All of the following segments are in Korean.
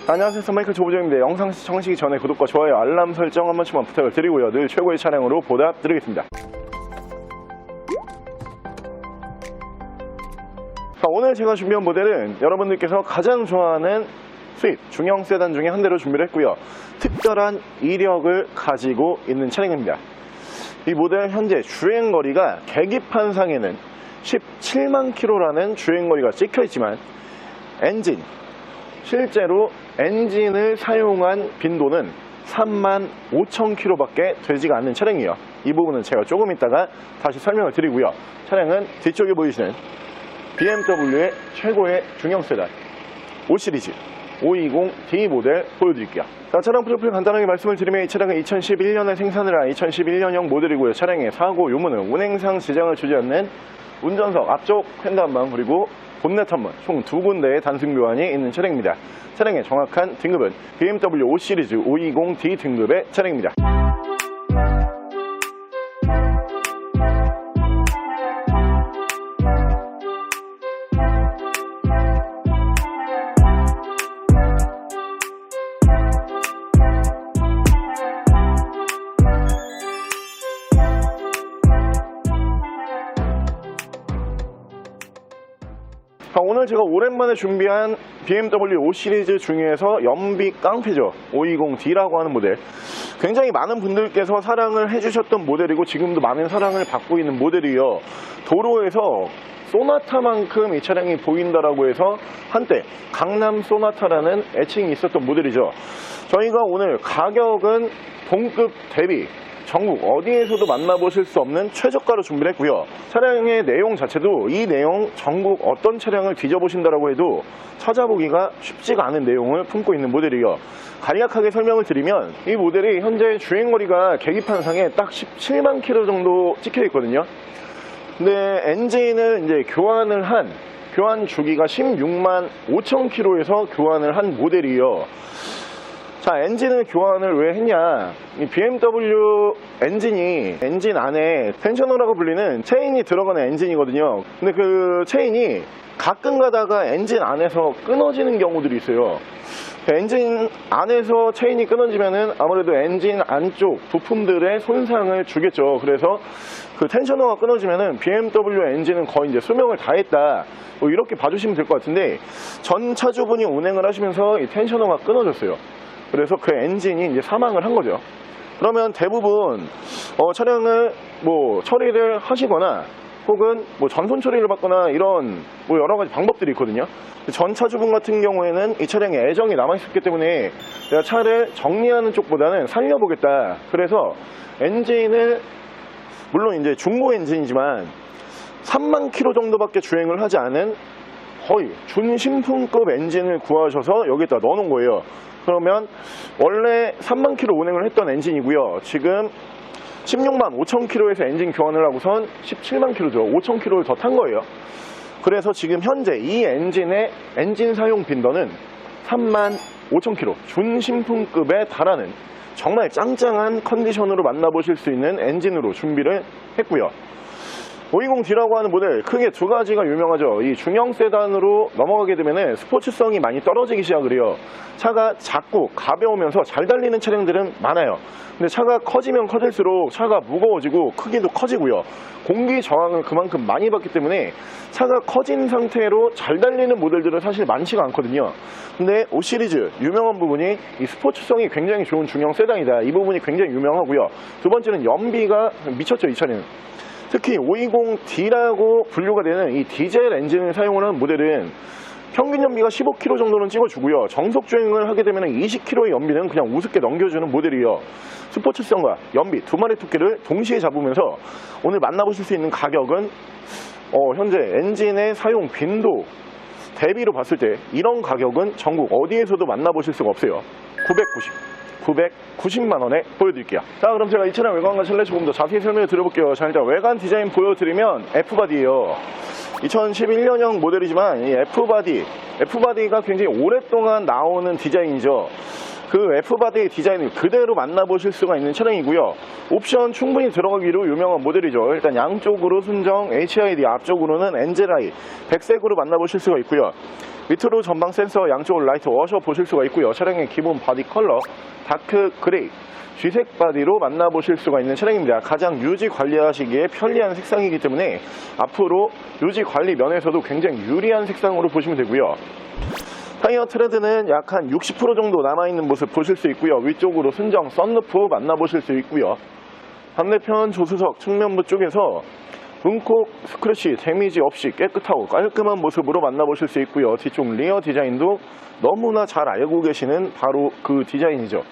안녕하세요, 선마이클 조부정입니다. 영상 시청하시기 전에 구독과 좋아요, 알람 설정 한 번씩만 부탁을 드리고요. 늘 최고의 차량으로 보답드리겠습니다. 오늘 제가 준비한 모델은 여러분들께서 가장 좋아하는 수입 중형 세단 중에 한 대로 준비를 했고요. 특별한 이력을 가지고 있는 차량입니다. 이 모델 현재 주행거리가 계기판상에는 17만 킬로라는 주행거리가 찍혀있지만 엔진, 실제로 엔진을 사용한 빈도는 3만 5천 킬로밖에 되지가 않는 차량이에요. 이 부분은 제가 조금 이따가 다시 설명을 드리고요. 차량은 뒤쪽에 보이시는 BMW의 최고의 중형 세단 5시리즈 520D 모델 보여드릴게요. 자, 차량 프로필 간단하게 말씀을 드리면 이 차량은 2011년에 생산을 한 2011년형 모델이고요. 차량의 사고 요문은 운행상 지장을 주지 않는 운전석 앞쪽 횡단방 그리고 본넷 한문 총 2군데의 단순 교환이 있는 차량입니다. 차량의 정확한 등급은 BMW 5시리즈 520D 등급의 차량입니다. 오늘 제가 오랜만에 준비한 BMW 5시리즈 중에서 연비 깡패죠. 520D라고 하는 모델. 굉장히 많은 분들께서 사랑을 해주셨던 모델이고 지금도 많은 사랑을 받고 있는 모델이에요. 도로에서 소나타만큼 이 차량이 보인다라고 해서 한때 강남 소나타라는 애칭이 있었던 모델이죠. 저희가 오늘 가격은 동급 대비 전국 어디에서도 만나보실 수 없는 최저가로 준비를 했고요. 차량의 내용 자체도 이 내용 전국 어떤 차량을 뒤져보신다라고 해도 찾아보기가 쉽지가 않은 내용을 품고 있는 모델이에요. 간략하게 설명을 드리면 이 모델이 현재 주행거리가 계기판상에 딱 17만 킬로 정도 찍혀 있거든요. 근데 엔진을 이제 교환 주기가 16만 5천 킬로에서 교환을 한 모델이에요. 자, 엔진을 교환을 왜 했냐? 이 BMW 엔진이 엔진 안에 텐셔너라고 불리는 체인이 들어가는 엔진이거든요. 근데 그 체인이 가끔 가다가 엔진 안에서 끊어지는 경우들이 있어요. 엔진 안에서 체인이 끊어지면은 아무래도 엔진 안쪽 부품들의 손상을 주겠죠. 그래서 그 텐셔너가 끊어지면은 BMW 엔진은 거의 이제 수명을 다했다. 뭐 이렇게 봐주시면 될 것 같은데 전 차주분이 운행을 하시면서 이 텐셔너가 끊어졌어요. 그래서 그 엔진이 이제 사망을 한 거죠. 그러면 대부분 차량을 뭐 처리를 하시거나 혹은 뭐 전손 처리를 받거나 이런 뭐 여러 가지 방법들이 있거든요. 전 차주분 같은 경우에는 이 차량에 애정이 남아있었기 때문에 내가 차를 정리하는 쪽보다는 살려보겠다. 그래서 엔진을 물론 이제 중고 엔진이지만 3만 킬로 정도밖에 주행을 하지 않은 거의 준신품급 엔진을 구하셔서 여기다 넣어놓은 거예요. 그러면 원래 3만 킬로 운행을 했던 엔진이고요. 지금 16만 5천 킬로에서 엔진 교환을 하고선 17만 킬로죠. 5천 킬로를 더 탄 거예요. 그래서 지금 현재 이 엔진의 엔진 사용 빈도는 3만 5천 킬로 준신품급에 달하는 정말 짱짱한 컨디션으로 만나보실 수 있는 엔진으로 준비를 했고요. 520D라고 하는 모델 크게 두 가지가 유명하죠. 이 중형 세단으로 넘어가게 되면 스포츠성이 많이 떨어지기 시작을 해요. 차가 작고 가벼우면서 잘 달리는 차량들은 많아요. 근데 차가 커지면 커질수록 차가 무거워지고 크기도 커지고요. 공기 저항을 그만큼 많이 받기 때문에 차가 커진 상태로 잘 달리는 모델들은 사실 많지가 않거든요. 근데 5시리즈 유명한 부분이 이 스포츠성이 굉장히 좋은 중형 세단이다. 이 부분이 굉장히 유명하고요. 두 번째는 연비가 미쳤죠. 이 차량은. 특히 520D라고 분류가 되는 이 디젤 엔진을 사용을 하는 모델은 평균 연비가 15km 정도는 찍어주고요. 정속 주행을 하게 되면 20km의 연비는 그냥 우습게 넘겨주는 모델이에요. 스포츠성과 연비 두 마리 토끼를 동시에 잡으면서 오늘 만나보실 수 있는 가격은 현재 엔진의 사용 빈도 대비로 봤을 때 이런 가격은 전국 어디에서도 만나보실 수가 없어요. 990만 원에 보여드릴게요. 자, 그럼 제가 이 차량 외관과 실내 조금 더 자세히 설명을 드려볼게요. 자, 일단 외관 디자인 보여드리면 F바디예요. 2011년형 모델이지만 이 F바디가 굉장히 오랫동안 나오는 디자인이죠. 그 F바디의 디자인을 그대로 만나보실 수가 있는 차량이고요. 옵션 충분히 들어가기로 유명한 모델이죠. 일단 양쪽으로 순정 HID, 앞쪽으로는 엔젤아이 백색으로 만나보실 수가 있고요. 밑으로 전방 센서, 양쪽으로 라이트 워셔 보실 수가 있고요. 차량의 기본 바디 컬러 다크 그레이 G색 바디로 만나보실 수가 있는 차량입니다. 가장 유지 관리하시기에 편리한 색상이기 때문에 앞으로 유지 관리 면에서도 굉장히 유리한 색상으로 보시면 되고요. 타이어 트레드는 약 한 60% 정도 남아있는 모습 보실 수 있고요. 위쪽으로 순정 썬루프 만나보실 수 있고요. 반대편 조수석 측면부 쪽에서 문콕 스크래치 데미지 없이 깨끗하고 깔끔한 모습으로 만나보실 수 있고요. 뒤쪽 리어 디자인도 너무나 잘 알고 계시는 바로 그 디자인이죠.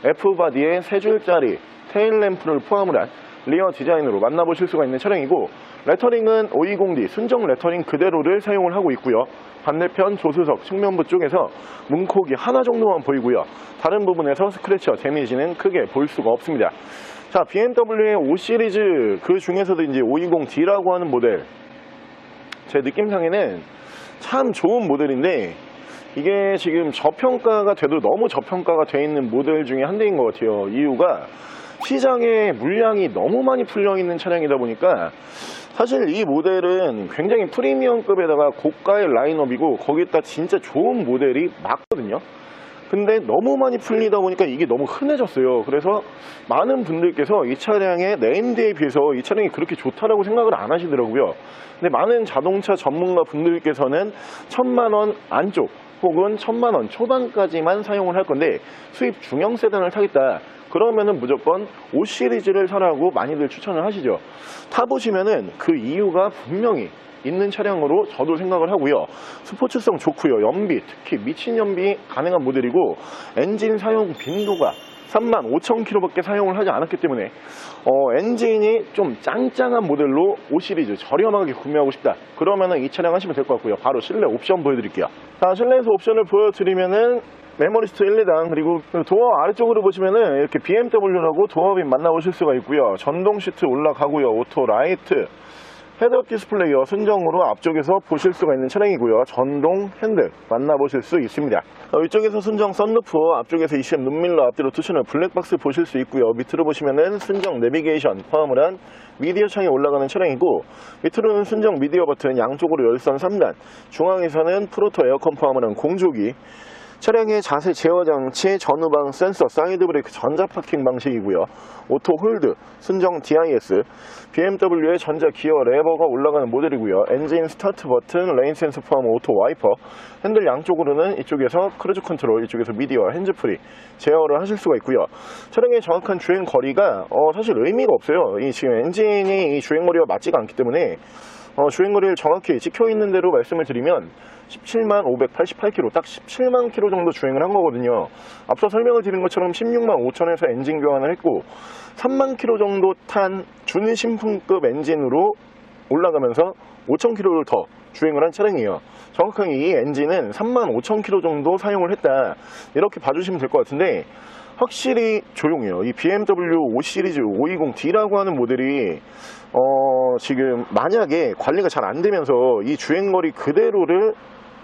F바디에 3줄짜리 테일램프를 포함을 한 리어 디자인으로 만나보실 수가 있는 차량이고, 레터링은 520D 순정 레터링 그대로를 사용을 하고 있고요. 반대편 조수석 측면부 쪽에서 문콕이 하나 정도만 보이고요. 다른 부분에서 스크래치와 데미지는 크게 볼 수가 없습니다. 자, BMW의 5시리즈 그 중에서도 이제 520D라고 하는 모델, 제 느낌상에는 참 좋은 모델인데 이게 지금 저평가가 돼도 너무 저평가가 돼 있는 모델 중에 한 대인 것 같아요. 이유가 시장에 물량이 너무 많이 풀려 있는 차량이다 보니까 사실 이 모델은 굉장히 프리미엄급에다가 고가의 라인업이고 거기다 진짜 좋은 모델이 맞거든요. 근데 너무 많이 풀리다 보니까 이게 너무 흔해졌어요. 그래서 많은 분들께서 이 차량의 네임드에 비해서 이 차량이 그렇게 좋다라고 생각을 안 하시더라고요. 근데 많은 자동차 전문가 분들께서는 1000만원 안쪽 혹은 1000만원 초반까지만 사용을 할 건데 수입 중형 세단을 타겠다, 그러면은 무조건 5시리즈를 사라고 많이들 추천을 하시죠. 타보시면은 그 이유가 분명히 있는 차량으로 저도 생각을 하고요. 스포츠성 좋고요. 연비, 특히 미친 연비 가능한 모델이고, 엔진 사용 빈도가 35,000km 밖에 사용을 하지 않았기 때문에 엔진이 좀 짱짱한 모델로 5시리즈 저렴하게 구매하고 싶다, 그러면은 이 차량 하시면 될 것 같고요. 바로 실내 옵션 보여드릴게요. 자, 실내에서 옵션을 보여드리면은 메모리스트 1, 2단, 그리고 도어 아래쪽으로 보시면은 이렇게 BMW라고 도어빔 만나보실 수가 있고요. 전동 시트 올라가고요. 오토 라이트, 헤드업 디스플레이어 순정으로 앞쪽에서 보실 수가 있는 차량이고요. 전동 핸들 만나보실 수 있습니다. 위쪽에서 순정 썬루프, 앞쪽에서 ECM 눈밀러, 앞뒤로 투셔널 블랙박스 보실 수 있고요. 밑으로 보시면은 순정 내비게이션 포함을 한 미디어 창이 올라가는 차량이고, 밑으로는 순정 미디어 버튼, 양쪽으로 열선 3단, 중앙에서는 프로토 에어컨 포함을 한 공조기, 차량의 자세 제어 장치, 전후방 센서, 사이드 브레이크, 전자 파킹 방식이고요. 오토 홀드, 순정 DIS, BMW의 전자 기어 레버가 올라가는 모델이고요. 엔진 스타트 버튼, 레인 센서 포함 오토 와이퍼, 핸들 양쪽으로는 이쪽에서 크루즈 컨트롤, 이쪽에서 미디어, 핸즈프리 제어를 하실 수가 있고요. 차량의 정확한 주행 거리가 사실 의미가 없어요. 이 지금 엔진이 이 주행 거리와 맞지가 않기 때문에 주행거리를 정확히 찍혀있는 대로 말씀을 드리면 17만 588km, 딱 17만 km 정도 주행을 한 거거든요. 앞서 설명을 드린 것처럼 16만 5천에서 엔진 교환을 했고 3만 km 정도 탄 준신품급 엔진으로 올라가면서 5,000km를 더 주행을 한 차량이에요. 정확하게 이 엔진은 3만 5,000km 정도 사용을 했다, 이렇게 봐주시면 될 것 같은데 확실히 조용해요. 이 BMW 5시리즈 520D라고 하는 모델이 지금 만약에 관리가 잘 안 되면서 이 주행거리 그대로를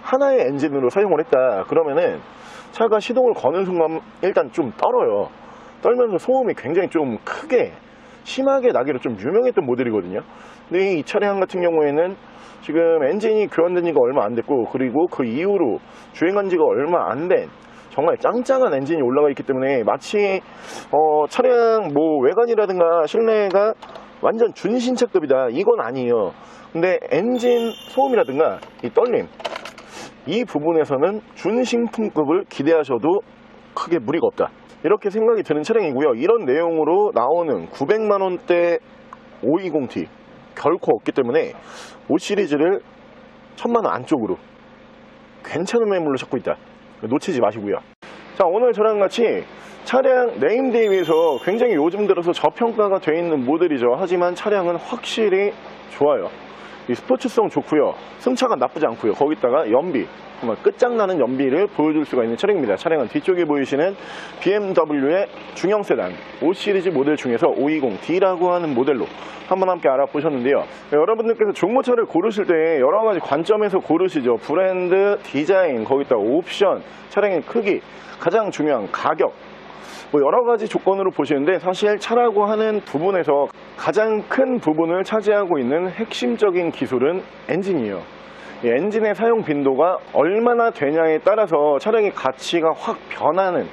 하나의 엔진으로 사용을 했다, 그러면은 차가 시동을 거는 순간 일단 좀 떨어요. 떨면서 소음이 굉장히 좀 크게 심하게 나기로 좀 유명했던 모델이거든요. 근데 이 차량 같은 경우에는 지금 엔진이 교환된 지가 얼마 안 됐고, 그리고 그 이후로 주행한 지가 얼마 안 된 정말 짱짱한 엔진이 올라가 있기 때문에 마치 차량 뭐 외관이라든가 실내가 완전 준신차급이다, 이건 아니에요. 근데 엔진 소음이라든가 이 떨림, 이 부분에서는 준신품급을 기대하셔도 크게 무리가 없다, 이렇게 생각이 드는 차량이고요. 이런 내용으로 나오는 900만원대 520D 결코 없기 때문에 5시리즈를 1000만원 안쪽으로 괜찮은 매물로 찾고 있다, 놓치지 마시고요. 자, 오늘 저랑 같이 차량 네임드에 비해서 굉장히 요즘 들어서 저평가가 되어 있는 모델이죠. 하지만 차량은 확실히 좋아요. 이 스포츠성 좋고요, 승차감 나쁘지 않고요, 거기다가 연비, 정말 끝장나는 연비를 보여줄 수가 있는 차량입니다. 차량은 뒤쪽에 보이시는 BMW의 중형 세단 5시리즈 모델 중에서 520D라고 하는 모델로 한번 함께 알아보셨는데요. 여러분들께서 중고차를 고르실 때 여러가지 관점에서 고르시죠. 브랜드, 디자인, 거기다가 옵션, 차량의 크기, 가장 중요한 가격, 뭐 여러가지 조건으로 보시는데, 사실 차라고 하는 부분에서 가장 큰 부분을 차지하고 있는 핵심적인 기술은 엔진이에요. 이 엔진의 사용 빈도가 얼마나 되냐에 따라서 차량의 가치가 확 변하는,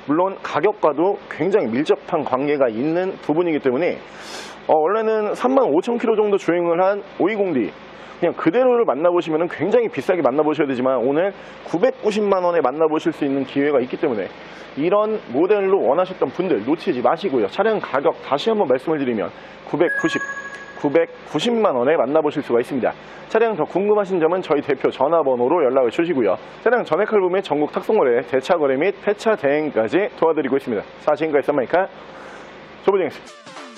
물론 가격과도 굉장히 밀접한 관계가 있는 부분이기 때문에 원래는 35,000km 정도 주행을 한 520D 그냥 그대로를 만나보시면 굉장히 비싸게 만나보셔야 되지만, 오늘 990만원에 만나보실 수 있는 기회가 있기 때문에 이런 모델로 원하셨던 분들 놓치지 마시고요. 차량 가격 다시 한번 말씀을 드리면 990만원에 만나보실 수가 있습니다. 차량 더 궁금하신 점은 저희 대표 전화번호로 연락을 주시고요. 차량 전액 할부 및 전국 탁송거래, 대차거래 및 폐차 대행까지 도와드리고 있습니다. 지금까지 썬마이카 조부장이었습니다.